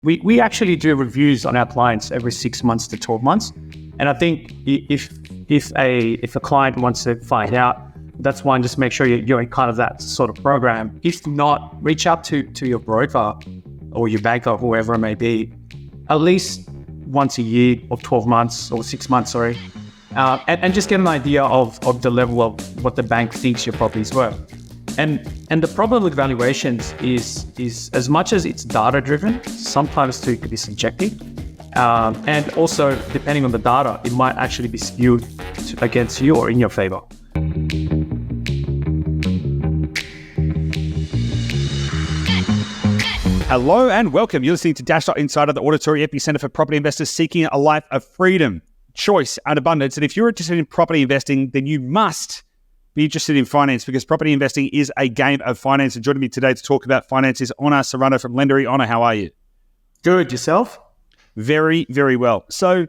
We actually do reviews on our clients every 6 months to 12 months. And I think if a client wants to find out, that's one, just make sure you're in kind of that sort of program. If not, reach out to your broker or your banker, whoever it may be, at least once a year or 12 months or 6 months, and just get an idea of the level of what the bank thinks your property's worth. And the problem with valuations is as much as it's data driven, sometimes too it could be subjective. And also, depending on the data, it might actually be skewed against you or in your favor. Hello and welcome. You're listening to Dashdot Insider, the auditory epicenter for property investors seeking a life of freedom, choice, and abundance. And if you're interested in property investing, then you must be interested in finance, because property investing is a game of finance. And joining me today to talk about finance is Onar Serrano from Lendary. Onar, how are you? Good. Yourself? Very, very well. So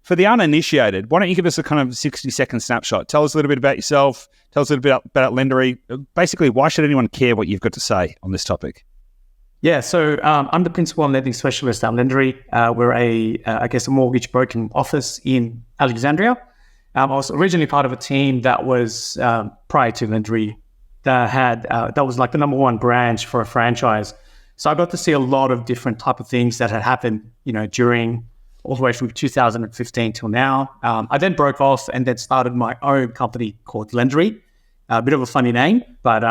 for the uninitiated, why don't you give us a kind of 60-second snapshot? Tell us a little bit about yourself. Tell us a little bit about Lendary. Basically, why should anyone care what you've got to say on this topic? Yeah, so I'm the principal and lending specialist at Lendary. We're a mortgage broking office in Alexandria. I was originally part of a team that was prior to Lendary that was like the number one branch for a franchise. So I got to see a lot of different type of things that had happened, during all the way from 2015 till now. I then broke off and then started my own company called Lendary. A bit of a funny name, but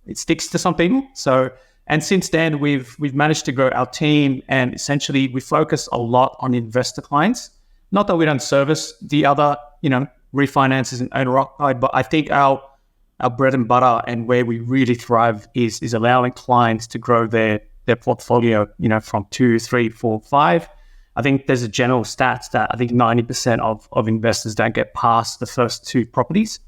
it sticks to some people. And since then, we've managed to grow our team, and essentially we focus a lot on investor clients. Not that we don't service the other, refinances and owner-occupied, but I think our bread and butter and where we really thrive is allowing clients to grow their portfolio, from 2, 3, 4, 5. I think there's a general stats that I think 90% of investors don't get past the first 2 properties.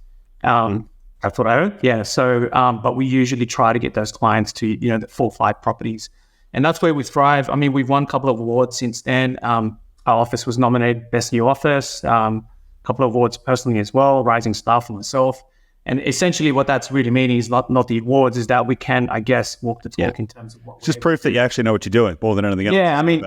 That's what I heard. Yeah. So, but we usually try to get those clients to, the 4, 5 properties. And that's where we thrive. I mean, we've won a couple of awards since then. Our office was nominated Best New Office, a couple of awards personally as well, Rising Star for myself. And essentially what that's really meaning is not the awards, is that we can, I guess, walk the talk in terms of what just proof that you actually know what you're doing more than anything else. Yeah. I mean,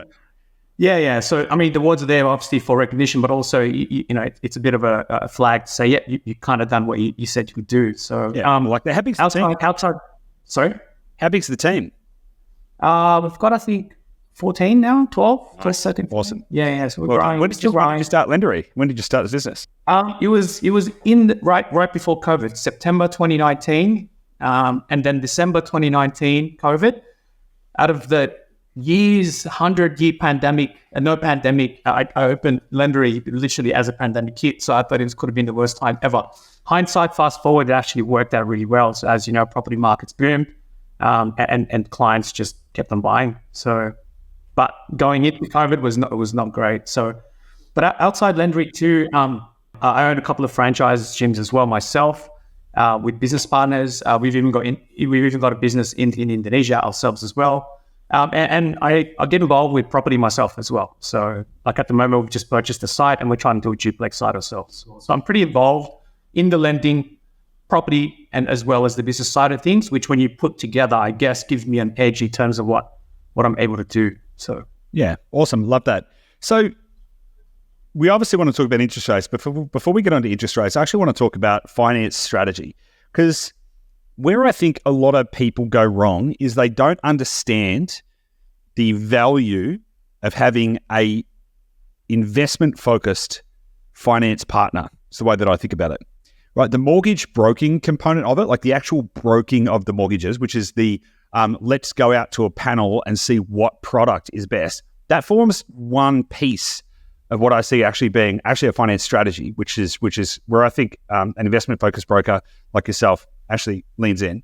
Yeah. So, I mean, the awards are there obviously for recognition, but also, it's a bit of a flag to say, yeah, you kind of done what you said you could do. So, like how big's the team? Sorry? How big's the team? We've got, I think, 14 now, 12. Nice. Awesome. Yeah. So we're growing. When did you start Lendary? When did you start the business? It was in right before COVID, September 2019, and then December 2019, COVID. Out of the 100-year pandemic, no pandemic, I opened Lendary literally as a pandemic hit, so I thought it could have been the worst time ever. Hindsight, fast forward, it actually worked out really well. So as you know, property markets boomed, and clients just kept on buying. So, but going into COVID was not great. So, but outside Lendary too, I own a couple of franchise gyms as well myself, with business partners. We've even got a business in Indonesia ourselves as well. And I get involved with property myself as well. So like at the moment, we've just purchased a site and we're trying to do a duplex site ourselves. So I'm pretty involved in the lending, property, and as well as the business side of things, which when you put together, I guess gives me an edge in terms of what I'm able to do. So yeah, awesome. Love that. So we obviously want to talk about interest rates, but before we get on to interest rates, I actually want to talk about finance strategy, because where I think a lot of people go wrong is they don't understand the value of having a investment-focused finance partner. It's the way that I think about it, right? The mortgage broking component of it, like the actual broking of the mortgages, which is the let's go out to a panel and see what product is best. That forms one piece of what I see actually being a finance strategy, which is where I think an investment-focused broker like yourself actually leans in.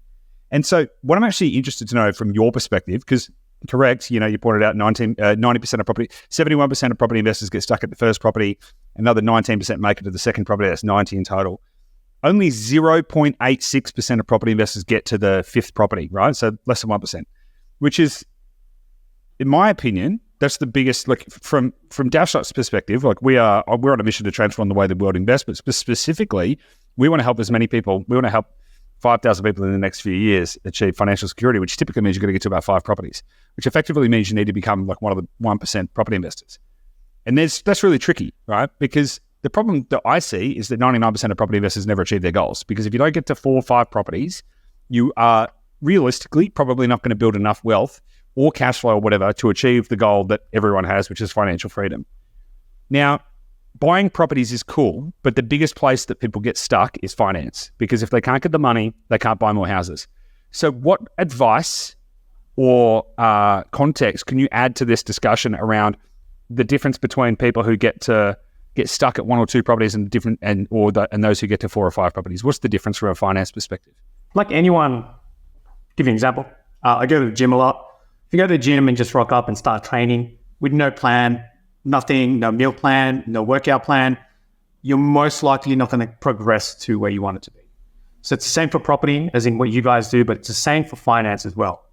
And so what I'm actually interested to know from your perspective, because correct, you pointed out 90% of property, 71% of property investors get stuck at the first property, another 19% make it to the second property, that's 90 in total. Only 0.86% of property investors get to the fifth property, right? So less than 1%, which is, in my opinion, that's the biggest, like from Dashdot's perspective, like we're on a mission to transform the way the world invests, but specifically, we want to help as many people, we want to help 5,000 people in the next few years achieve financial security, which typically means you're going to get to about 5 properties, which effectively means you need to become like one of the 1% property investors. And that's really tricky, right? Because the problem that I see is that 99% of property investors never achieve their goals. Because if you don't get to 4 or 5 properties, you are realistically probably not going to build enough wealth or cash flow or whatever to achieve the goal that everyone has, which is financial freedom. Now, buying properties is cool, but the biggest place that people get stuck is finance, because if they can't get the money, they can't buy more houses. So what advice or context can you add to this discussion around the difference between people who get stuck at 1 or 2 properties and those who get to 4 or 5 properties? What's the difference from a finance perspective? Like anyone, give you an example. I go to the gym a lot. If you go to the gym and just rock up and start training with no plan, nothing, no meal plan, no workout plan, you're most likely not going to progress to where you want it to be. So it's the same for property, as in what you guys do, but it's the same for finance as well.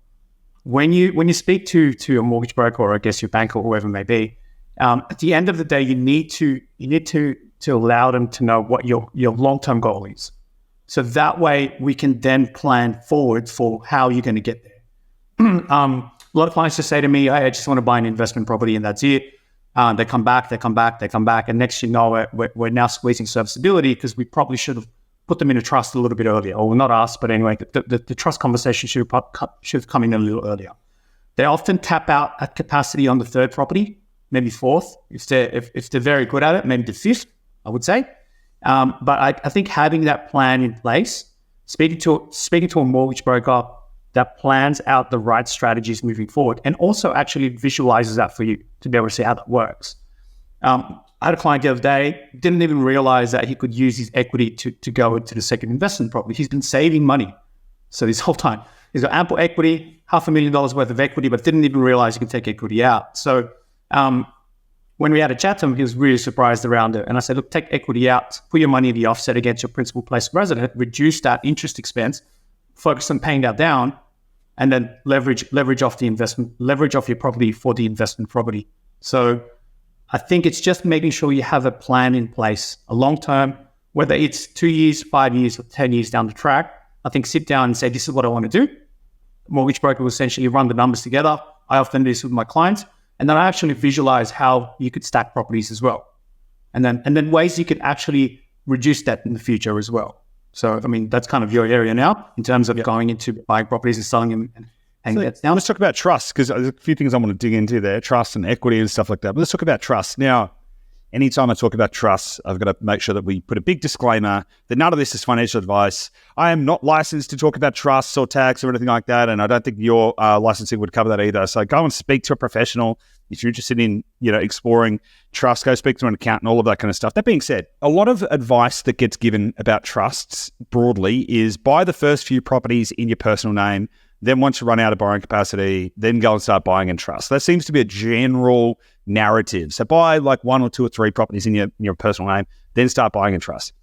When you speak to a mortgage broker, or I guess your banker or whoever it may be, at the end of the day, you need to allow them to know what your long-term goal is. So that way we can then plan forward for how you're going to get there. A lot of clients just say to me, hey, I just want to buy an investment property and that's it. They come back. And next you know, we're now squeezing serviceability because we probably should have put them in a trust a little bit earlier. Or not us, but anyway, the trust conversation should have come in a little earlier. They often tap out at capacity on the 3rd property, maybe 4th. If they're very good at it, maybe the 5th, I would say. But I think having that plan in place, speaking to a mortgage broker that plans out the right strategies moving forward, and also actually visualizes that for you to be able to see how that works. I had a client the other day, didn't even realize that he could use his equity to go into the second investment property. He's been saving money. So this whole time, he's got ample equity, $500,000 worth of equity, but didn't even realize he could take equity out. So when we had a chat to him, he was really surprised around it. And I said, look, take equity out, put your money in the offset against your principal place of residence, reduce that interest expense, focus on paying that down, and then leverage off the investment, leverage off your property for the investment property. So I think it's just making sure you have a plan in place, a long term, whether it's 2 years, 5 years, or 10 years down the track. I think sit down and say, this is what I want to do. Mortgage broker will essentially run the numbers together. I often do this with my clients. And then I actually visualize how you could stack properties as well. And then ways you could actually reduce that in the future as well. So, I mean, that's kind of your area now in terms of going into buying properties and selling them and hanging that down. Let's talk about trust, because there's a few things I want to dig into there, trust and equity and stuff like that. But let's talk about trust. Now, anytime I talk about trust, I've got to make sure that we put a big disclaimer that none of this is financial advice. I am not licensed to talk about trusts or tax or anything like that, and I don't think your licensing would cover that either. So go and speak to a professional. If you're interested in, exploring trust, go speak to an accountant, all of that kind of stuff. That being said, a lot of advice that gets given about trusts broadly is buy the first few properties in your personal name. Then once you run out of borrowing capacity, then go and start buying in trust. That seems to be a general narrative. So buy like 1 or 2 or 3 properties in your personal name, then start buying in trust,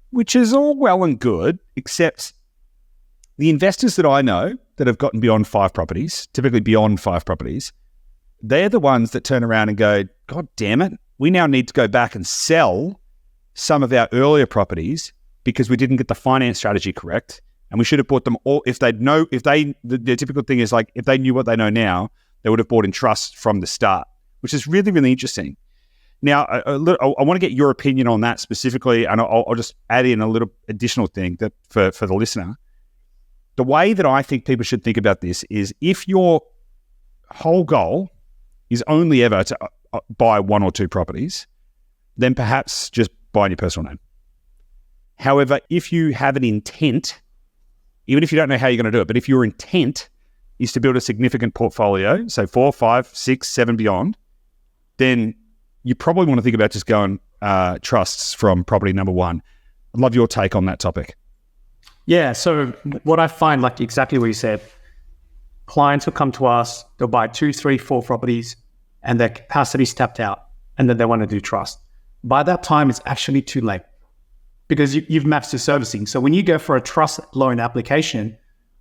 which is all well and good, except the investors that I know that have gotten beyond 5 properties, typically beyond 5 properties, they're the ones that turn around and go, God damn it, we now need to go back and sell some of our earlier properties because we didn't get the finance strategy correct. And we should have bought them all. The typical thing is like, if they knew what they know now, they would have bought in trust from the start, which is really, really interesting. Now, I want to get your opinion on that specifically, and I'll just add in a little additional thing that for the listener. The way that I think people should think about this is if your whole goal is only ever to buy 1 or 2 properties, then perhaps just buy in your personal name. However, if you have an intent, even if you don't know how you're going to do it, but if your intent is to build a significant portfolio, so 4, 5, 6, 7 beyond, then you probably want to think about just going trusts from property number 1. I'd love your take on that topic. Yeah, so what I find, like exactly what you said, clients will come to us, they'll buy 2, 3, 4 properties, and their capacity's tapped out, and then they want to do trust. By that time, it's actually too late because you've maxed your servicing. So when you go for a trust loan application,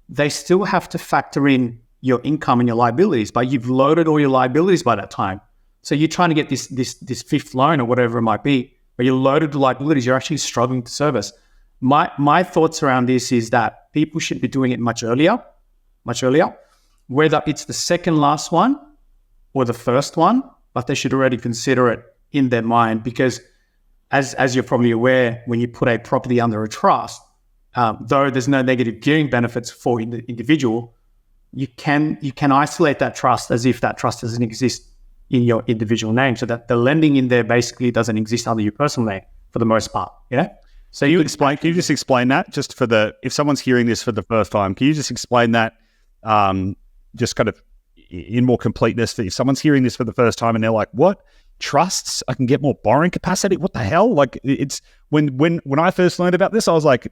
they still have to factor in your income and your liabilities, but you've loaded all your liabilities by that time. So you're trying to get this 5th loan or whatever it might be, but you loaded the liabilities, you're actually struggling to service. My thoughts around this is that people should be doing it much earlier, whether it's the second last one or the first one, but they should already consider it in their mind, because as you're probably aware, when you put a property under a trust, though there's no negative gearing benefits for the individual, you can isolate that trust as if that trust doesn't exist in your individual name, so that the lending in there basically doesn't exist under your personal name for the most part. Yeah. So can you just explain that, just for if someone's hearing this for the first time, can you just explain that just kind of in more completeness? If someone's hearing this for the first time and they're like, what? Trusts? I can get more borrowing capacity? What the hell? Like, it's when I first learned about this, I was like,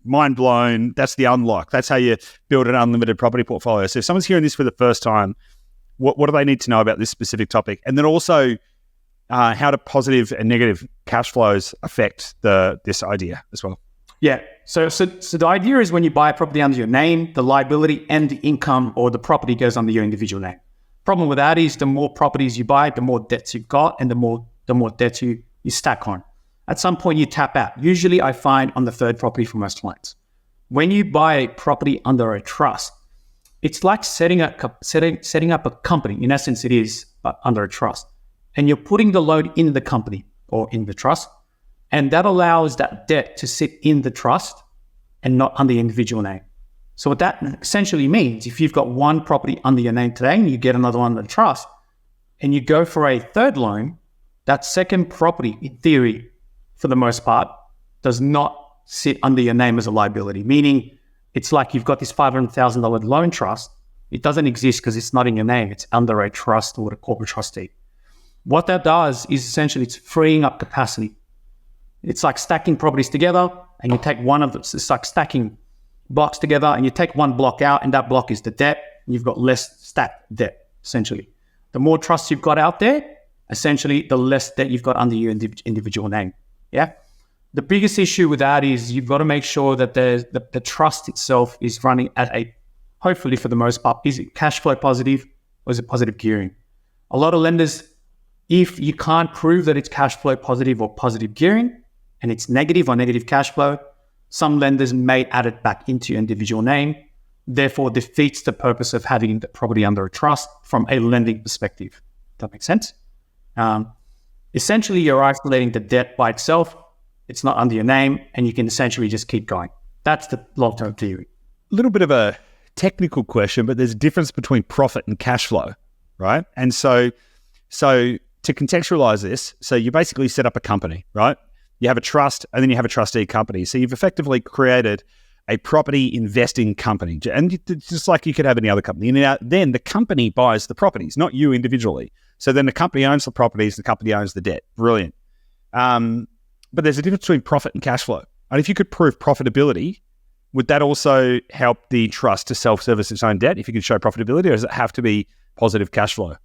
mind blown. That's the unlock. That's how you build an unlimited property portfolio. So if someone's hearing this for the first time, what do they need to know about this specific topic? And then also, how do positive and negative cash flows affect this idea as well? Yeah. So the idea is when you buy a property under your name, the liability and the income or the property goes under your individual name. Problem with that is the more properties you buy, the more debts you've got, and the more debts you stack on. At some point you tap out. Usually I find on the third property for most clients. When you buy a property under a trust, it's like setting up a company. In essence, it is, but under a trust. And you're putting the loan in the company or in the trust. And that allows that debt to sit in the trust and not under the individual name. So what that essentially means, if you've got one property under your name today and you get another one under the trust and you go for a third loan, that second property, in theory, for the most part, does not sit under your name as a liability. Meaning it's like you've got this $500,000 loan trust. It doesn't exist because it's not in your name. It's under a trust or a corporate trustee. What that does is essentially it's freeing up capacity. It's like stacking properties together and you take one of them. It's like stacking blocks together and you take one block out and that block is the debt. And you've got less stacked debt, essentially. The more trust you've got out there, essentially the less debt you've got under your individual name. Yeah. The biggest issue with that is you've got to make sure that the trust itself is running at a, hopefully for the most part, is it cash flow positive or is it positive gearing? A lot of lenders, if you can't prove that it's cash flow positive or positive gearing and it's negative or negative cash flow, some lenders may add it back into your individual name, therefore defeats the purpose of having the property under a trust from a lending perspective. Does that make sense? Essentially, you're isolating the debt by itself. It's not under your name, and you can essentially just keep going. That's the long-term theory. A little bit of a technical question, but there's a difference between profit and cash flow, right? And so to contextualize this, so you basically set up a company, right? You have a trust, and then you have a trustee company. So you've effectively created a property investing company, and just like you could have any other company. And then the company buys the properties, not you individually. So then the company owns the properties, the company owns the debt. Brilliant. But there's a difference between profit and cash flow. And if you could prove profitability, would that also help the trust to self-service its own debt if you could show profitability, or does it have to be positive cash flow?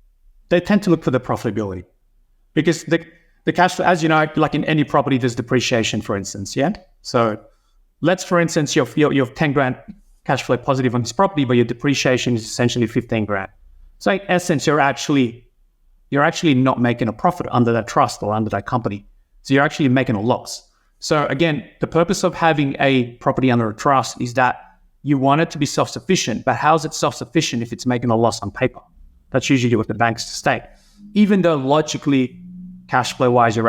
They tend to look for the profitability because the cash flow, as you know, like in any property, there's depreciation, for instance. Yeah. So let's, for instance, you have 10 grand cash flow positive on this property, but your depreciation is essentially 15 grand. So in essence, you're actually not making a profit under that trust or under that company. So you're actually making a loss. So again, the purpose of having a property under a trust is that you want it to be self-sufficient, but how is it self-sufficient if it's making a loss on paper? That's usually what the banks state. Even though logically, cash flow-wise, you're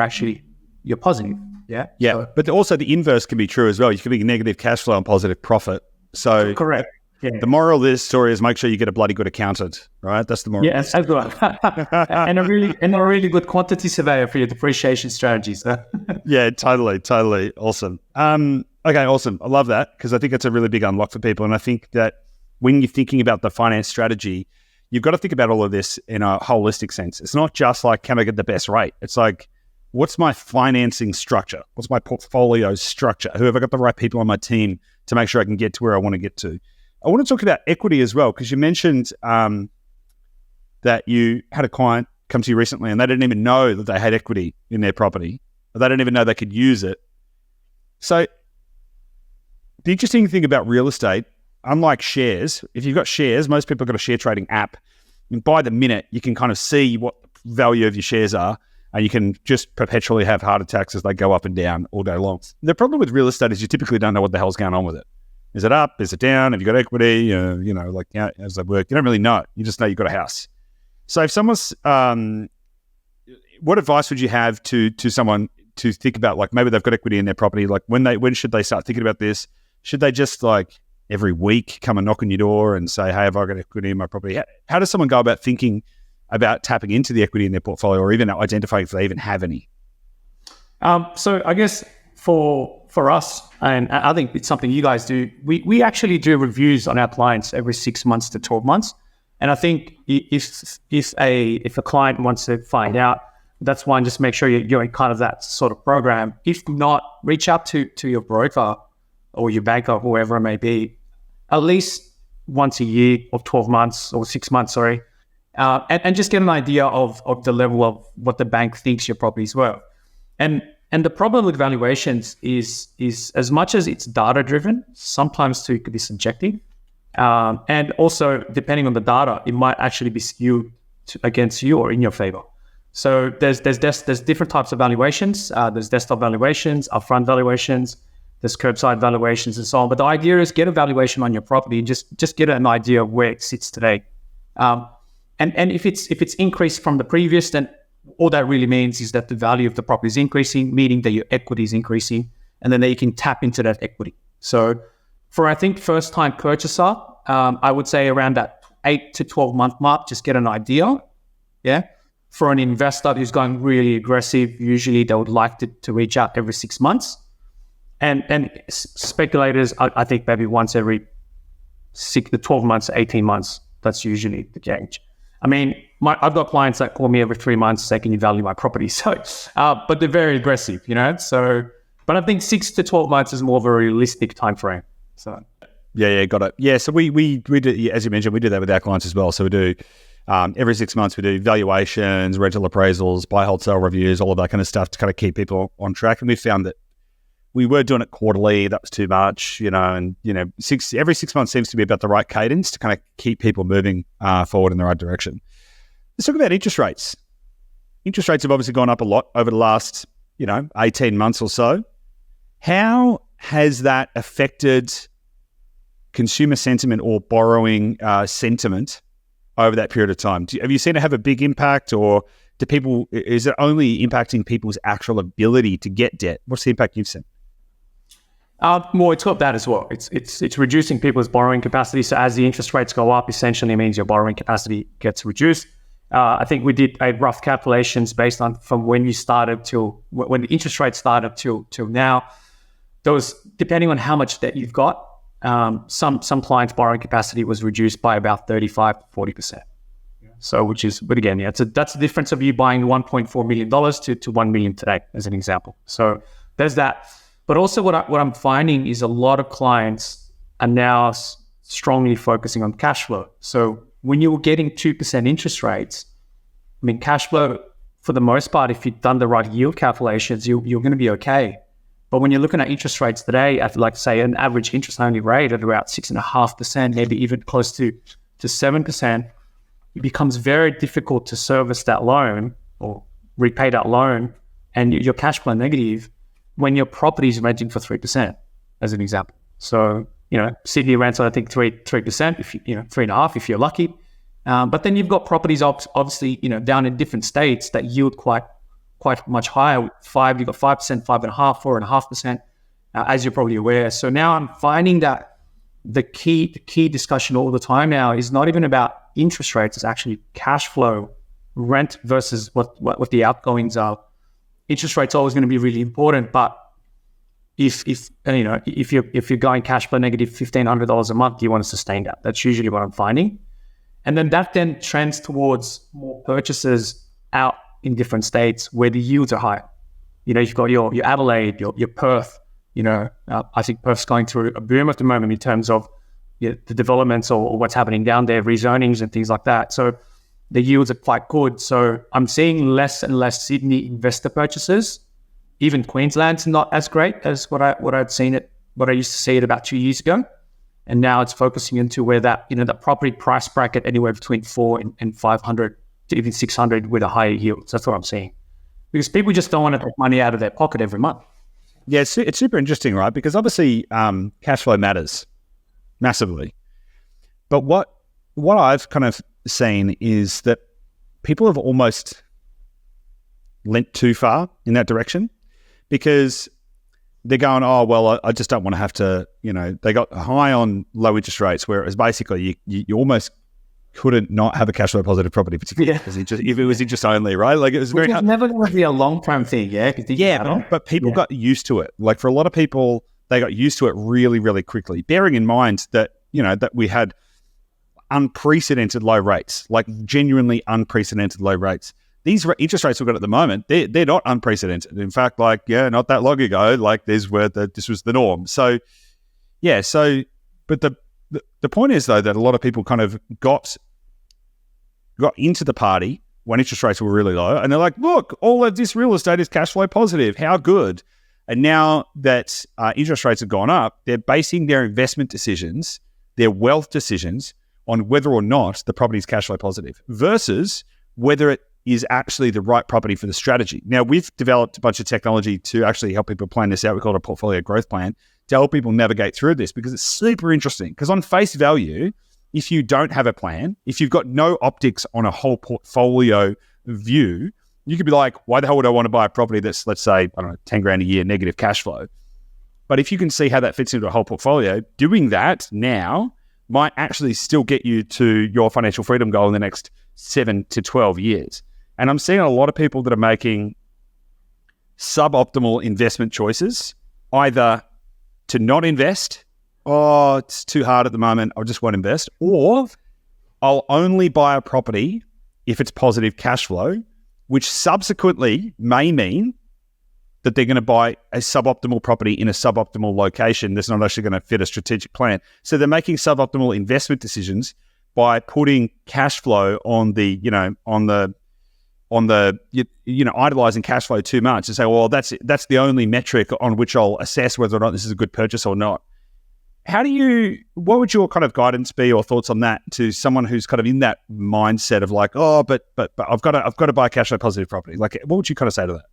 positive. Yeah. Yeah. So, but also the inverse can be true as well. You can be negative cash flow and positive profit. So correct. Yeah. The moral of this story is make sure you get a bloody good accountant, right? That's the moral. Yes, as well. and a really good quantity surveyor for your depreciation strategies. Yeah, totally. Awesome. Okay, awesome. I love that because I think it's a really big unlock for people. And I think that when you're thinking about the finance strategy, you've got to think about all of this in a holistic sense. It's not just like, can I get the best rate? It's like, what's my financing structure? What's my portfolio structure? Who have I got the right people on my team to make sure I can get to where I want to get to? I want to talk about equity as well, because you mentioned that you had a client come to you recently and they didn't even know that they had equity in their property, or they didn't even know they could use it. So the interesting thing about real estate, unlike shares, if you've got shares, most people have got a share trading app, and by the minute you can kind of see what the value of your shares are. and you can just perpetually have heart attacks as they go up and down all day long. The problem with real estate is you typically don't know what the hell's going on with it. Is it up? Is it down? Have you got equity? How's that work? You don't really know. You just know you've got a house. So if someone's, what advice would you have to someone to think about, like maybe they've got equity in their property, like when should they start thinking about this? Should they just like every week come and knock on your door and say, hey, have I got equity in my property? How does someone go about thinking about tapping into the equity in their portfolio, or even identifying if they even have any? So I guess for us, and I think it's something you guys do, we actually do reviews on our clients every 6 months to 12 months. And I think if a client wants to find out, that's one, just make sure you're in kind of that sort of program. If not, reach out to your broker or your banker, whoever it may be, at least once a year or 12 months or 6 months, and just get an idea of the level of what the bank thinks your property is worth. And the problem with valuations is as much as it's data driven, sometimes too it could be subjective. And also, depending on the data, it might actually be skewed against you or in your favor. So there's different types of valuations. There's desktop valuations, upfront valuations, there's curbside valuations, and so on. But the idea is get a valuation on your property and just get an idea of where it sits today. And if it's increased from the previous, then all that really means is that the value of the property is increasing, meaning that your equity is increasing, and then you can tap into that equity. So for, I think, first-time purchaser, I would say around that 8 to 12-month mark, just get an idea. Yeah. For an investor who's going really aggressive, usually they would like to reach out every 6 months. And speculators, I think maybe once every 6 to 12 months, 18 months, that's usually the gauge. I mean, I've got clients that call me every 3 months, say, can you value my property? So, but they're very aggressive, So, but I think 6 to 12 months is more of a realistic time frame. So, yeah, got it. Yeah, so we do, as you mentioned, we do that with our clients as well. So we do every 6 months, we do valuations, rental appraisals, buy, hold, sell reviews, all of that kind of stuff to kind of keep people on track. And we found that we were doing it quarterly. That was too much, and every 6 months seems to be about the right cadence to kind of keep people moving forward in the right direction. Let's talk about interest rates. Interest rates have obviously gone up a lot over the last, 18 months or so. How has that affected consumer sentiment or borrowing sentiment over that period of time? Have you seen it have a big impact, or is it only impacting people's actual ability to get debt? What's the impact you've seen? Well, it's got that as well. It's reducing people's borrowing capacity. So as the interest rates go up, essentially means your borrowing capacity gets reduced. I think we did a rough calculations based on from when you started till when the interest rate started till now. Those, depending on how much debt you've got, some clients' borrowing capacity was reduced by about 35 to 40%. So, but again, that's the difference of you buying $1.4 million to $1 million today, as an example. So there's that. But also what I'm finding is a lot of clients are now strongly focusing on cash flow. So when you were getting 2% interest rates, I mean, cash flow, for the most part, if you've done the right yield calculations, you're going to be okay. But when you're looking at interest rates today at, like, say, an average interest-only rate at about 6.5%, maybe even close to 7%, it becomes very difficult to service that loan or repay that loan, and your cash flow negative when your property is renting for 3%, as an example. So, Sydney rents, I think 3%, if 3.5% if you're lucky. But then you've got properties obviously, down in different states that yield quite much higher. You've got 5%, 5.5%, 4.5%, as you're probably aware. So now I'm finding that the key discussion all the time now is not even about interest rates, it's actually cash flow, rent versus what the outgoings are. Interest rates are always going to be really important, but if you're going cash flow negative $1,500 a month, you want to sustain that. That's usually what I'm finding. And then that trends towards more purchases out in different states where the yields are higher. You've got your Adelaide, your Perth. I think Perth's going through a boom at the moment in terms of the developments or what's happening down there, rezonings and things like that. So the yields are quite good. So I'm seeing less and less Sydney investor purchases. Even Queensland's not as great as what I used to see it about 2 years ago. And now it's focusing into where that, the property price bracket anywhere between 4 and 500 to even 600 with a higher yield. So that's what I'm seeing. because people just don't want to take money out of their pocket every month. Yeah, it's super interesting, right? Because obviously cash flow matters massively. But what I've kind of seen is that people have almost lent too far in that direction, because they're going, oh, well, I just don't want to have to, they got high on low interest rates, where it was basically you almost couldn't not have a cash flow positive property, particularly if it was interest only, right? Like, it was very hard. Never going to be a long-term thing, but people got used to it. Like, for a lot of people, they got used to it really, really quickly, bearing in mind that, that we had unprecedented low rates, like genuinely unprecedented low rates. These interest rates we've got at the moment, they're not unprecedented. In fact, not that long ago, this was the norm. So, but the point is, though, that a lot of people kind of got into the party when interest rates were really low, and they're like, look, all of this real estate is cash flow positive. How good? And now that interest rates have gone up, they're basing their investment decisions, their wealth decisions, on whether or not the property is cash flow positive versus whether it is actually the right property for the strategy. Now, we've developed a bunch of technology to actually help people plan this out. We call it a portfolio growth plan, to help people navigate through this, because it's super interesting. Because on face value, if you don't have a plan, if you've got no optics on a whole portfolio view, you could be like, why the hell would I want to buy a property that's, let's say, 10 grand a year negative cash flow? But if you can see how that fits into a whole portfolio, doing that now might actually still get you to your financial freedom goal in the next 7 to 12 years. And I'm seeing a lot of people that are making suboptimal investment choices, either to not invest, oh, it's too hard at the moment, I just won't invest, or I'll only buy a property if it's positive cash flow, which subsequently may mean that they're going to buy a suboptimal property in a suboptimal location that's not actually going to fit a strategic plan. So they're making suboptimal investment decisions by putting cash flow on the idolizing cash flow too much, and say, well, that's the only metric on which I'll assess whether or not this is a good purchase or not. What would your kind of guidance be or thoughts on that to someone who's kind of in that mindset of like, oh, but I've got to buy a cash flow positive property? Like, what would you kind of say to that?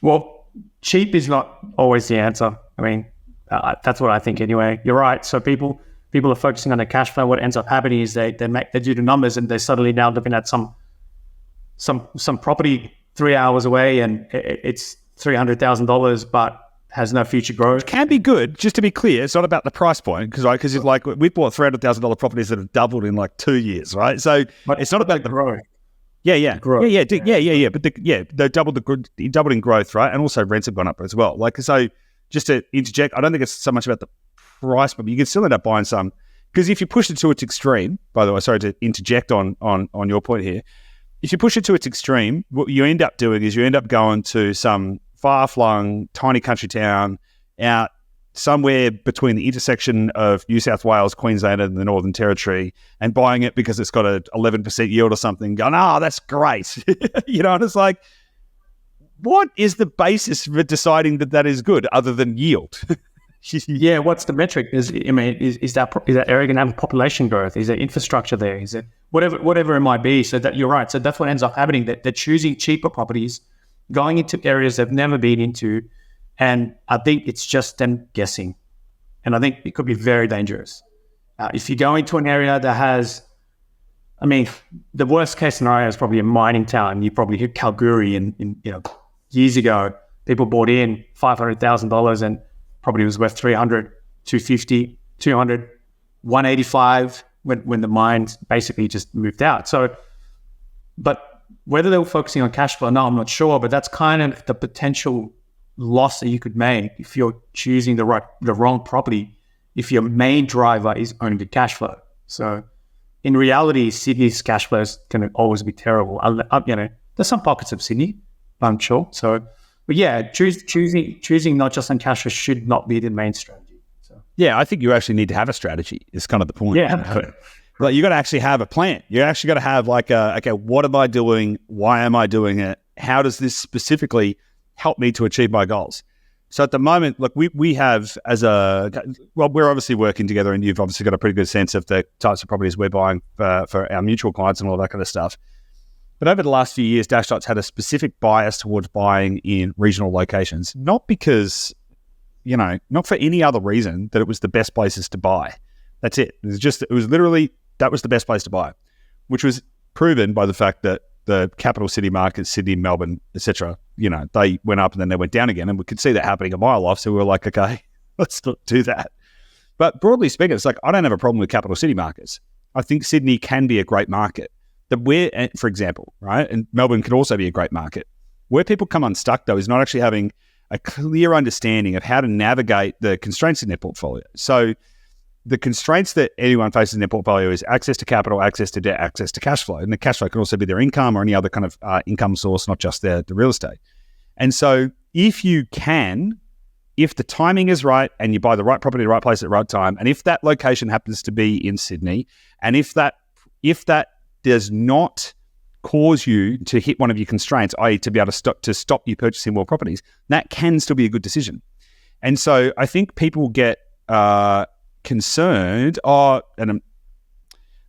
Well, cheap is not always the answer. I mean, that's what I think anyway. You're right. So people are focusing on the cash flow. What ends up happening is they do the numbers, and they're suddenly now looking at some property 3 hours away, and it's $300,000, but has no future growth. Which can be good. Just to be clear, it's not about the price point, because it's like we've bought $300,000 properties that have doubled in like 2 years, right? So but it's not about the growth. Growth. But they doubled in growth, right? And also rents have gone up as well. Like, so just to interject, I don't think it's so much about the price, but you can still end up buying some, because if you push it to its extreme, by the way, sorry to interject on your point here. If you push it to its extreme, what you end up doing is you end up going to some far-flung, tiny country town out somewhere between the intersection of New South Wales, Queensland, and the Northern Territory, and buying it because it's got an 11% yield or something, going, that's great. And it's like, what is the basis for deciding that is good other than yield? Yeah, what's the metric? Is that area going to have population growth? Is there infrastructure there? Is it whatever it might be? So that you're right. So that's what ends up happening. That they're choosing cheaper properties, going into areas they've never been into, and I think it's just them guessing. And I think it could be very dangerous. If you go into an area that has, the worst case scenario is probably a mining town. You probably hit Kalgoorlie, and years ago, people bought in $500,000 and property was worth 300, 250, 200, 185 when the mines basically just moved out. So, but whether they were focusing on cash flow, no, I'm not sure, but that's kind of the potential loss that you could make if you're choosing the wrong property, if your main driver is only the cash flow. So in reality, Sydney's cash flow is going to always be terrible. There's some pockets of Sydney, I'm sure. So, but yeah, choosing not just on cash flow should not be the main strategy. So. Yeah, I think you actually need to have a strategy. Is kind of the point. Yeah. Like, you got to actually have a plan. You actually got to have like okay, what am I doing? Why am I doing it? How does this specifically help me to achieve my goals? So at the moment, look, we have we're obviously working together, and you've obviously got a pretty good sense of the types of properties we're buying for our mutual clients and all that kind of stuff. But over the last few years, Dashdot's had a specific bias towards buying in regional locations, not because, not for any other reason that it was the best places to buy. That's it. It was literally, that was the best place to buy, which was proven by the fact that the capital city markets, Sydney, Melbourne, etc., they went up and then they went down again, and we could see that happening a mile off. So we were like, okay, let's not do that. But broadly speaking, it's like, I don't have a problem with capital city markets. I think Sydney can be a great market. For example, right, and Melbourne could also be a great market. Where people come unstuck, though, is not actually having a clear understanding of how to navigate the constraints in their portfolio. So the constraints that anyone faces in their portfolio is access to capital, access to debt, access to cash flow. And the cash flow can also be their income or any other kind of income source, not just the real estate. And so if the timing is right and you buy the right property, the right place at the right time, and if that location happens to be in Sydney, and if that does not cause you to hit one of your constraints, i.e. to be able to stop you purchasing more properties, that can still be a good decision. And so I think people get concerned, I don't know,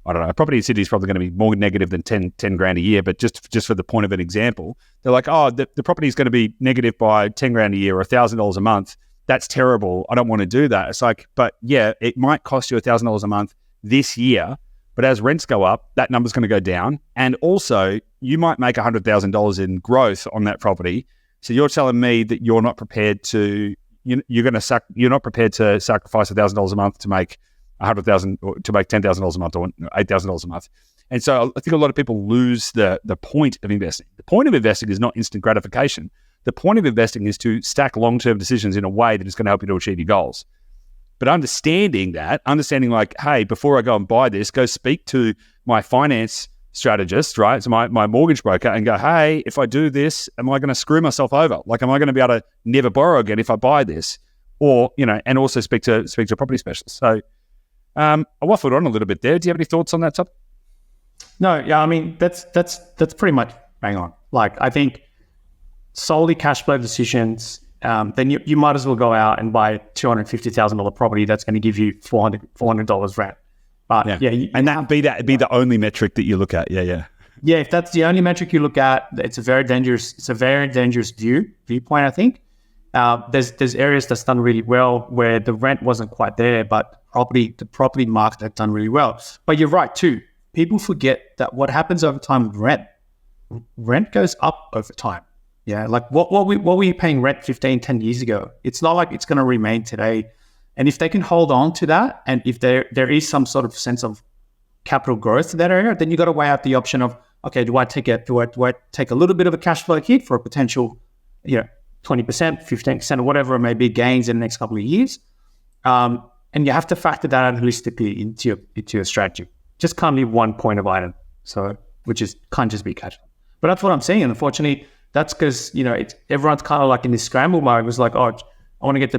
a property in Sydney is probably going to be more negative than 10 grand a year, but just for the point of an example, they're like, the property is going to be negative by 10 grand a year or $1,000 a month. That's terrible. I don't want to do that. It's like, but yeah, it might cost you $1,000 a month this year, but as rents go up, that number's going to go down. And also, you might make $100,000 in growth on that property. So you're telling me that you're not prepared to, you're not prepared to sacrifice $1,000 a month to make $100,000 or to make $10,000 a month or $8,000 a month. And so I think a lot of people lose the point of investing. The point of investing is not instant gratification. The point of investing is to stack long-term decisions in a way that is going to help you to achieve your goals. But understanding like, hey, before I go and buy this, go speak to my finance strategist, right? So my mortgage broker, and go, hey, if I do this, am I going to screw myself over? Like, am I going to be able to never borrow again if I buy this? Or, and also speak to a property specialist. So I waffled on a little bit there. Do you have any thoughts on that topic? No, yeah, I mean, that's pretty much bang on. Like, I think solely cash flow decisions, then you might as well go out and buy a $250,000 property that's going to give you $400 rent. But and that be the only metric that you look at. Yeah. If that's the only metric you look at, it's a very dangerous viewpoint, I think. There's areas that's done really well where the rent wasn't quite there, but the property market had done really well. But you're right too. People forget that what happens over time with rent goes up over time. Yeah, like what were you paying rent 15, 10 years ago? It's not like it's going to remain today. And if they can hold on to that, and if there is some sort of sense of capital growth in that area, then you got to weigh out the option of, okay, do I take a little bit of a cash flow hit for a potential, 20%, 15%, or whatever it may be gains in the next couple of years? And you have to factor that out holistically into your strategy. Just can't leave one point of item. So, can't just be cash. But that's what I'm saying. And unfortunately, that's because, everyone's kind of like in this scramble mode. It was like, I want to get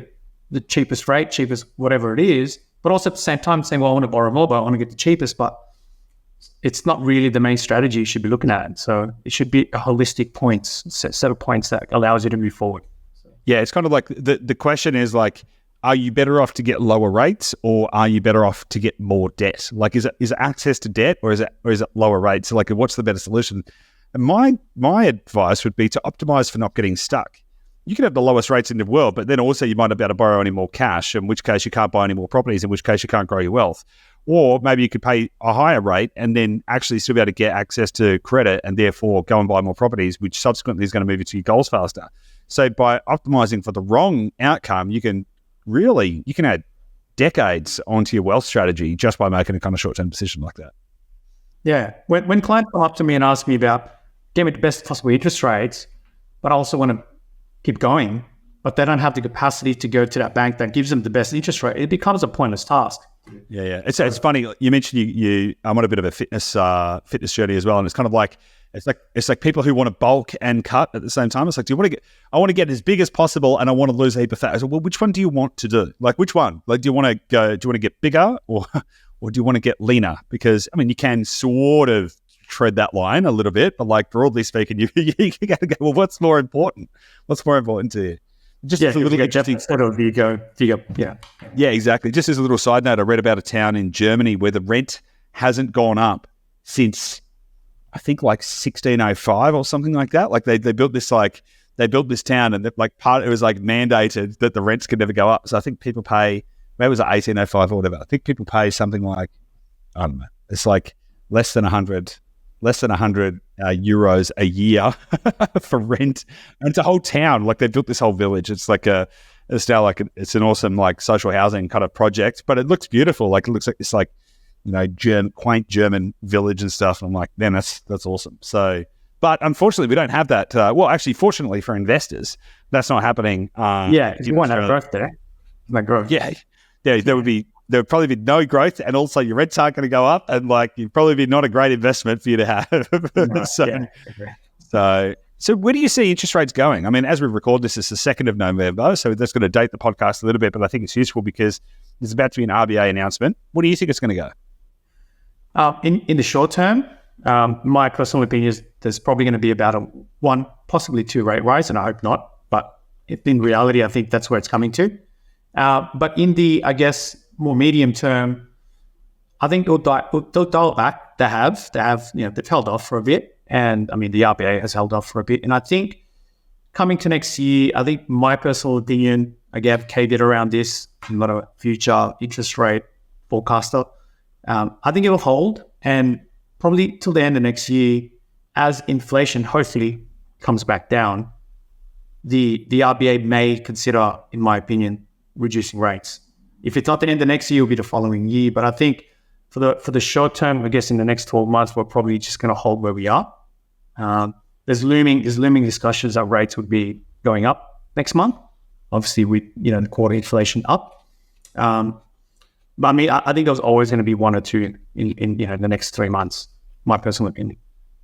the cheapest rate, cheapest whatever it is. But also at the same time saying, well, I want to borrow more, but I want to get the cheapest. But it's not really the main strategy you should be looking at. So it should be a holistic set of points that allows you to move forward. Yeah, it's kind of like the question is like, are you better off to get lower rates, or are you better off to get more debt? Like, is it access to debt, or is it lower rates? Like, what's the better solution? And my advice would be to optimize for not getting stuck. You can have the lowest rates in the world, but then also you might not be able to borrow any more cash, in which case you can't buy any more properties, in which case you can't grow your wealth. Or maybe you could pay a higher rate and then actually still be able to get access to credit and therefore go and buy more properties, which subsequently is going to move you to your goals faster. So by optimizing for the wrong outcome, you can add decades onto your wealth strategy just by making a kind of short-term decision like that. Yeah. When clients come up to me and ask me about, give me the best possible interest rates, but I also want to keep going, but they don't have the capacity to go to that bank that gives them the best interest rate, it becomes a pointless task. Yeah. It's funny. You mentioned I'm on a bit of a fitness journey as well, and it's kind of like it's like people who want to bulk and cut at the same time. It's like, I want to get as big as possible, and I want to lose a heap of fat. I said, well, which one do you want to do? Like, which one? Like, do you want to get bigger, or do you want to get leaner? Because I mean, you can sort of tread that line a little bit, but like broadly speaking, you got to go, well, what's more important? What's more important to you? Just a little interesting. Yeah, exactly. Just as a little side note, I read about a town in Germany where the rent hasn't gone up since I think like 1605 or something like that. Like they built this town, and it was like mandated that the rents could never go up. So I think people pay, maybe it was like 1805 or whatever. I think people pay something like, I don't know, it's like less than 100 euros a year for rent. And it's a whole town. Like they built this whole village. It's like it's an awesome like social housing kind of project, but it looks beautiful. Like it looks like this like, quaint German village and stuff. And I'm like, man, that's awesome. So, but unfortunately we don't have that. Well, actually, fortunately for investors, that's not happening. You won't have growth there. Like growth. Yeah. There would probably be no growth, and also your rents aren't going to go up, and like you'd probably be not a great investment for you to have. So where do you see interest rates going? I mean, as we record this, it's the 2nd of November, so that's going to date the podcast a little bit, but I think it's useful because there's about to be an RBA announcement. What do you think it's going to go? In the short term, my personal opinion is there's probably going to be about a 1, possibly 2 rate rise, and I hope not, but in reality, I think that's where it's coming to. But in the, I guess, more medium term, I think they'll dial back. They have, they've held off for a bit. And I mean, the RBA has held off for a bit. And I think coming to next year, I think my personal opinion, I gave caveat around this, I'm not a future interest rate forecaster. I think it'll hold, and probably till the end of next year, as inflation hopefully comes back down, the RBA may consider, in my opinion, reducing rates. If it's not the end of next year, it'll be the following year. But I think for the short term, I guess in the next 12 months, we're probably just going to hold where we are. There's looming discussions that rates would be going up next month. Obviously, with the quarter inflation up. But I mean, I think there's always going to be 1 or 2 in the next 3 months. My personal opinion.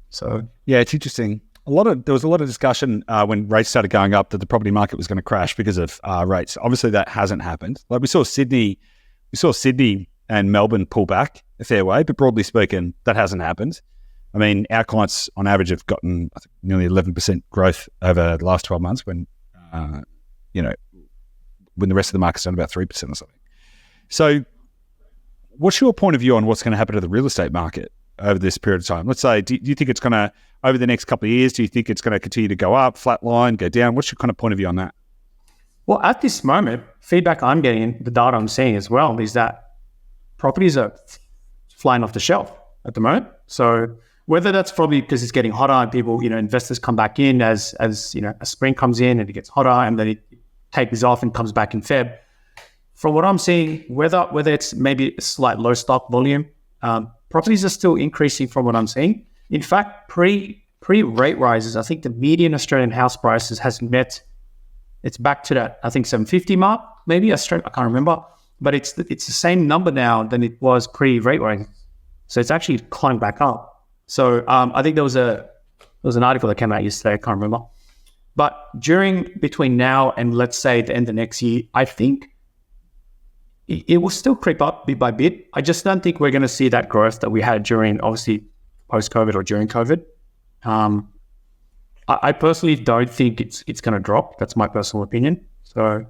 So yeah, it's interesting. There was a lot of discussion when rates started going up that the property market was going to crash because of rates. Obviously, that hasn't happened. Like we saw Sydney and Melbourne pull back a fair way, but broadly speaking, that hasn't happened. I mean, our clients on average have gotten, I think, nearly 11% growth over the last 12 months when the rest of the market's done about 3% or something. So what's your point of view on what's going to happen to the real estate market over this period of time? Let's say, do you think it's going to, over the next couple of years, do you think it's going to continue to go up, flatline, go down? What's your kind of point of view on that? Well, at this moment, feedback I'm getting, the data I'm seeing as well, is that properties are flying off the shelf at the moment. So whether that's probably because it's getting hotter and people, investors come back in as a spring comes in and it gets hotter and then it tapers off and comes back in Feb. From what I'm seeing, whether it's maybe a slight low stock volume, properties are still increasing from what I'm seeing. In fact, pre-rate rises, I think the median Australian house prices has met, it's back to that, I think 750 mark, maybe, I can't remember, but it's the same number now than it was pre-rate rise. So it's actually climbed back up. So I think there was an article that came out yesterday, I can't remember. But between now and let's say the end of next year, I think it will still creep up bit by bit. I just don't think we're going to see that growth that we had during, obviously, post-COVID or during COVID. I personally don't think it's going to drop. That's my personal opinion. So,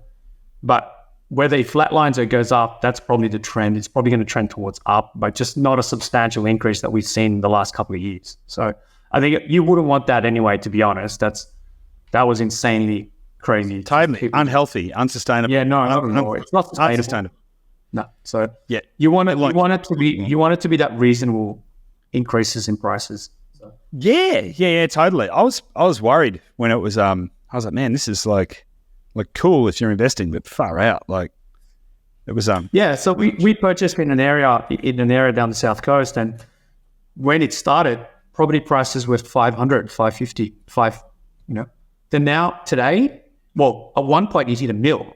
but whether it flatlines or it goes up, that's probably the trend. It's probably going to trend towards up, but just not a substantial increase that we've seen in the last couple of years. So I think you wouldn't want that anyway, to be honest. That was insanely crazy. Totally unhealthy, unsustainable. Yeah, no, it's not sustainable. No. So yeah, you want it to be that reasonable increases in prices. So. Yeah, totally. I was worried when it was. I was like, man, this is like cool if you're investing, but far out. Like it was. Yeah. So we purchased in an area down the south coast, and when it started, property prices were 500, 550, Then now today, well, at one point you hit $1 million.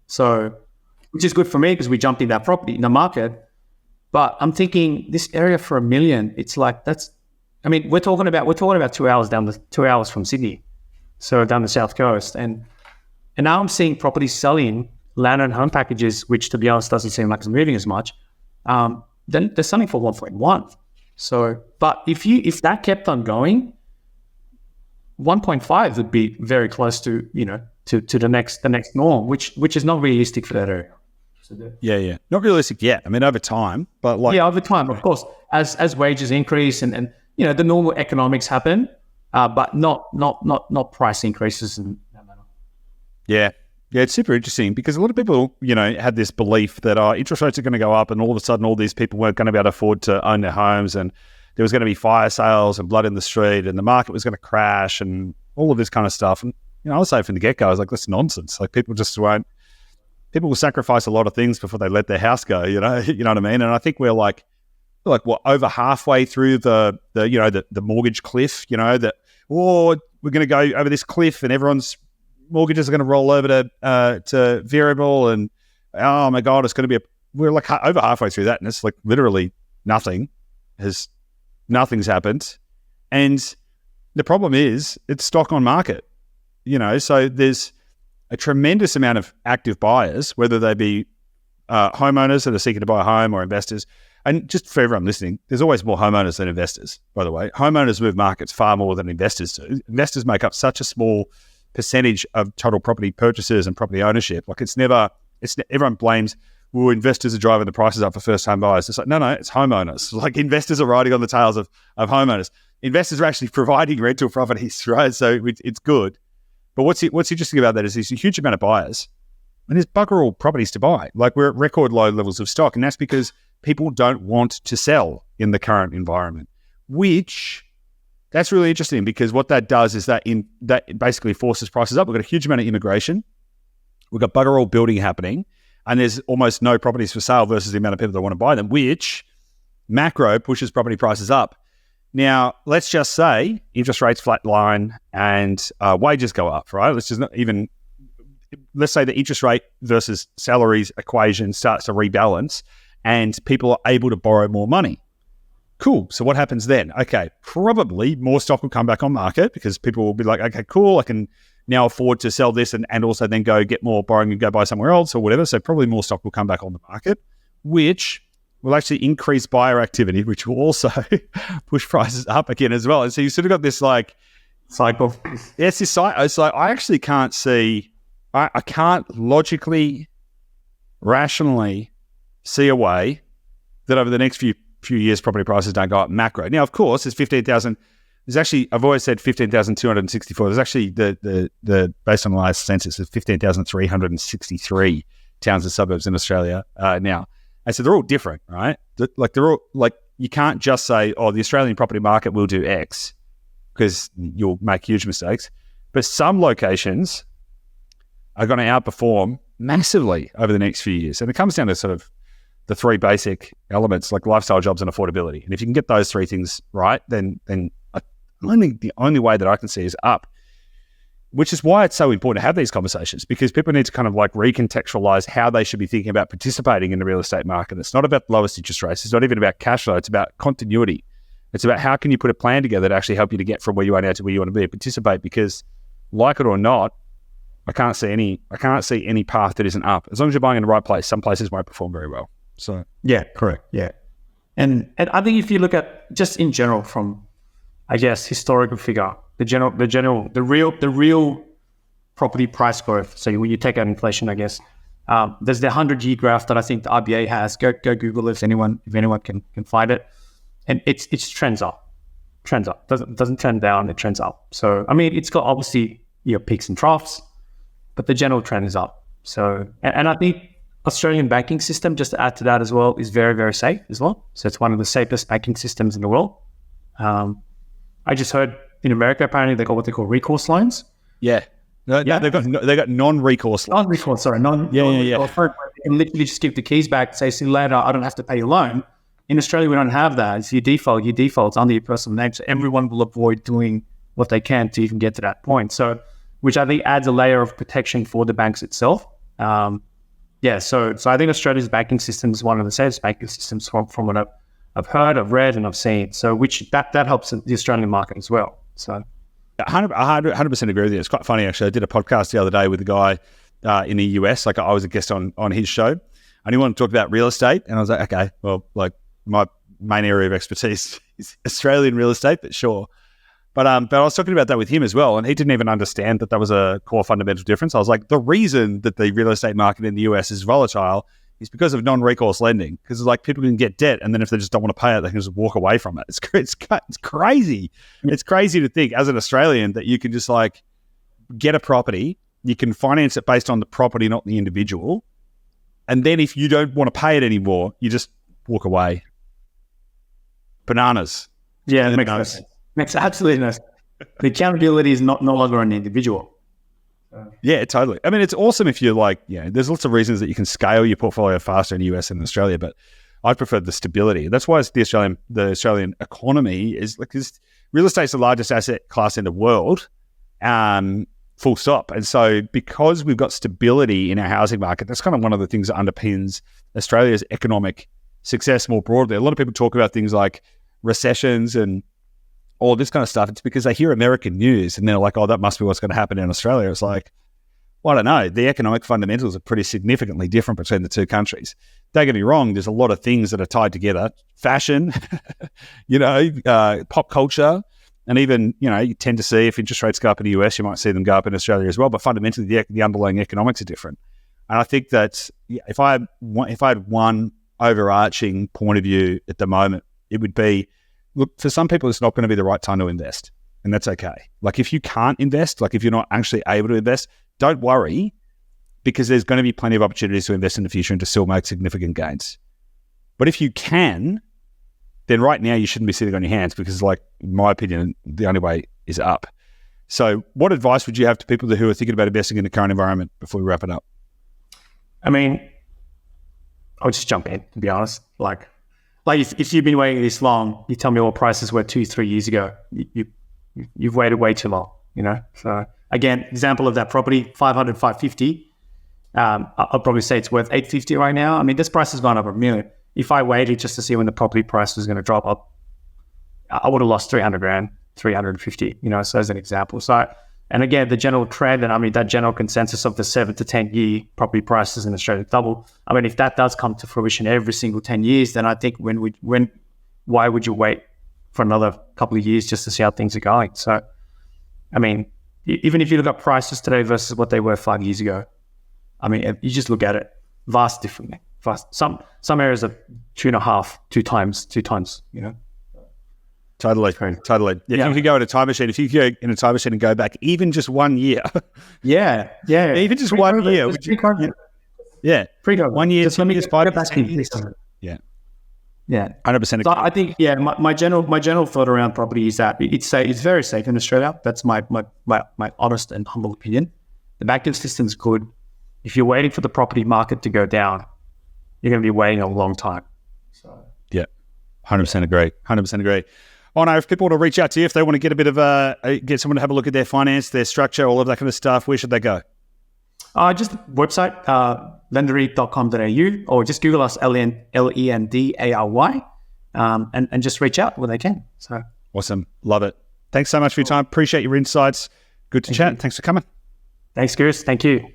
So, which is good for me because we jumped in that property in the market. But I'm thinking this area for $1 million, it's like we're talking about 2 hours 2 hours from Sydney, so down the south coast, and now I'm seeing properties selling land and home packages, which to be honest doesn't seem like it's moving as much. Then they're selling for 1.1. So, but if that kept on going, 1.5 would be very close to to the next norm, which is not realistic for that area. So not realistic yet. I mean, over time, but over time, of course, as wages increase and the normal economics happen, but not price increases in that manner. Yeah. Yeah, it's super interesting because a lot of people, had this belief that interest rates are going to go up and all of a sudden all these people weren't going to be able to afford to own their homes and there was going to be fire sales and blood in the street and the market was going to crash and all of this kind of stuff. And, I was saying from the get-go, I was like, that's nonsense. Like people will sacrifice a lot of things before they let their house go, you know what I mean? And I think we're like what, over halfway through the mortgage cliff, that, we're going to go over this cliff and everyone's mortgages are going to roll over to variable and oh my god, it's going to be we're like over halfway through that and it's like literally nothing's happened. And the problem is it's stock on market, so there's a tremendous amount of active buyers, whether they be homeowners that are seeking to buy a home or investors. And just for everyone listening, there's always more homeowners than investors, by the way. Homeowners move markets far more than investors do. Investors make up such a small percentage of total property purchases and property ownership. Like everyone blames, well, investors are driving the prices up for first home buyers. It's like, no, it's homeowners. Like investors are riding on the tails of homeowners. Investors are actually providing rental properties, right? So it's good. But what's interesting about that is there's a huge amount of buyers and there's bugger all properties to buy. Like we're at record low levels of stock and that's because people don't want to sell in the current environment, which that's really interesting because what that does is that basically forces prices up. We've got a huge amount of immigration. We've got bugger all building happening and there's almost no properties for sale versus the amount of people that want to buy them, which macro pushes property prices up. Now, let's just say interest rates flatline and wages go up, right? Let's say the interest rate versus salaries equation starts to rebalance and people are able to borrow more money. Cool. So what happens then? Okay, probably more stock will come back on market because people will be like, okay, cool, I can now afford to sell this and also then go get more borrowing and go buy somewhere else or whatever. So probably more stock will come back on the market, which will actually increase buyer activity, which will also push prices up again as well. And so you sort of got this like cycle. Yes, this cycle. It's like I actually can't see, I can't logically, rationally see a way that over the next few years property prices don't go up macro. Now, of course, there's 15,000. There's actually, I've always said 15,264. There's actually the based on the last census, there's 15,363 towns and suburbs in Australia now. And so they're all different, right? They're all like, you can't just say, oh, the Australian property market will do X because you'll make huge mistakes. But some locations are going to outperform massively over the next few years. And it comes down to sort of the three basic elements like lifestyle, jobs, and affordability. And if you can get those three things right, then the only way that I can see is up, which is why it's so important to have these conversations because people need to kind of like recontextualize how they should be thinking about participating in the real estate market. It's not about the lowest interest rates. It's not even about cash flow. It's about continuity. It's about how can you put a plan together to actually help you to get from where you are now to where you want to be and participate because like it or not, I can't see any path that isn't up. As long as you're buying in the right place, some places won't perform very well. So yeah, correct. Yeah. And I think if you look at just in general from, I guess, historical figure, the real property price growth. So when you take out inflation, I guess, there's the 100-year graph that I think the RBA has. Go Google it if anyone can find it. And it's trends up. Doesn't trend down, it trends up. So, I mean, it's got obviously peaks and troughs, but the general trend is up. So, and I think Australian banking system, just to add to that as well, is very, very safe as well. So it's one of the safest banking systems in the world. I just heard in America, apparently they got what they call recourse loans. Yeah. No, they've got non-recourse loans. Non-recourse, sorry. Yeah. They can literally just give the keys back, say, see you later, I don't have to pay your loan. In Australia, we don't have that. If you default, it's under your personal name. So everyone will avoid doing what they can to even get to that point. So, which I think adds a layer of protection for the banks itself. So I think Australia's banking system is one of the safest banking systems from what I've heard, I've read, and I've seen. So which that helps the Australian market as well. So 100% agree with you. It's quite funny, actually. I did a podcast the other day with a guy in the US. Like I was a guest on his show, and he wanted to talk about real estate. And I was like, okay, well, like my main area of expertise is Australian real estate, but sure. But I was talking about that with him as well, and he didn't even understand that was a core fundamental difference. I was like, the reason that the real estate market in the US is volatile is because of non-recourse lending. Because it's like people can get debt, and then if they just don't want to pay it, they can just walk away from it. It's crazy. It's crazy to think as an Australian that you can just like get a property, you can finance it based on the property, not the individual. And then if you don't want to pay it anymore, you just walk away. Bananas. Yeah, it makes sense. Makes absolutely no sense. The accountability is no longer on the individual. Yeah, totally. I mean, it's awesome if you're like, there's lots of reasons that you can scale your portfolio faster in the US than in Australia, but I prefer the stability. That's why the Australian economy is like, because real estate's the largest asset class in the world, full stop. And so because we've got stability in our housing market, that's kind of one of the things that underpins Australia's economic success more broadly. A lot of people talk about things like recessions and all this kind of stuff. It's because they hear American news and they're like, oh, that must be what's going to happen in Australia. It's like, well, I don't know. The economic fundamentals are pretty significantly different between the two countries. Don't get me wrong. There's a lot of things that are tied together. Fashion, pop culture, and even, you tend to see if interest rates go up in the US, you might see them go up in Australia as well. But fundamentally, the underlying economics are different. And I think that if I had one overarching point of view at the moment, it would be, look, for some people, it's not going to be the right time to invest, and that's okay. Like if you can't invest, like if you're not actually able to invest, don't worry, because there's going to be plenty of opportunities to invest in the future and to still make significant gains. But if you can, then right now you shouldn't be sitting on your hands, because like, in my opinion, the only way is up. So what advice would you have to people who are thinking about investing in the current environment before we wrap it up? I mean, I'll just jump in, to be honest. Like if you've been waiting this long, you tell me what prices were 2-3 years ago. You've waited way too long, So again, example of that property, 500, 550. I'll probably say it's worth 850 right now. I mean, this price has gone up a million. If I waited just to see when the property price was going to drop up, I would have lost 300 grand, 350, so as an example. So, and again, the general trend, and I mean, that general consensus of the 7 to 10 year property prices in Australia double. I mean, if that does come to fruition every single 10 years, then I think why would you wait for another couple of years just to see how things are going? So, I mean, even if you look at prices today versus what they were 5 years ago, I mean, you just look at it vast differently. Some areas are 2 times. Totally. If you could go in a time machine, and go back even just 1 year. Yeah. Even just 1 year. Pre-COVID. 1 year, just let me years, get 5 back years. Yeah. 100%. So I think, my general thought around property is that it's very safe in Australia. That's my honest and humble opinion. The banking system's good. If you're waiting for the property market to go down, you're going to be waiting a long time. So 100% agree. 100% agree. Onar, if people want to reach out to you, if they want to get a bit of get someone to have a look at their finance, their structure, all of that kind of stuff, where should they go? Just the website, lendary.com.au, or just Google us, Lendary, and just reach out when they can. So awesome. Love it. Thanks so much for your time. Appreciate your insights. Good to chat. Thanks for coming. Thanks, Goose. Thank you.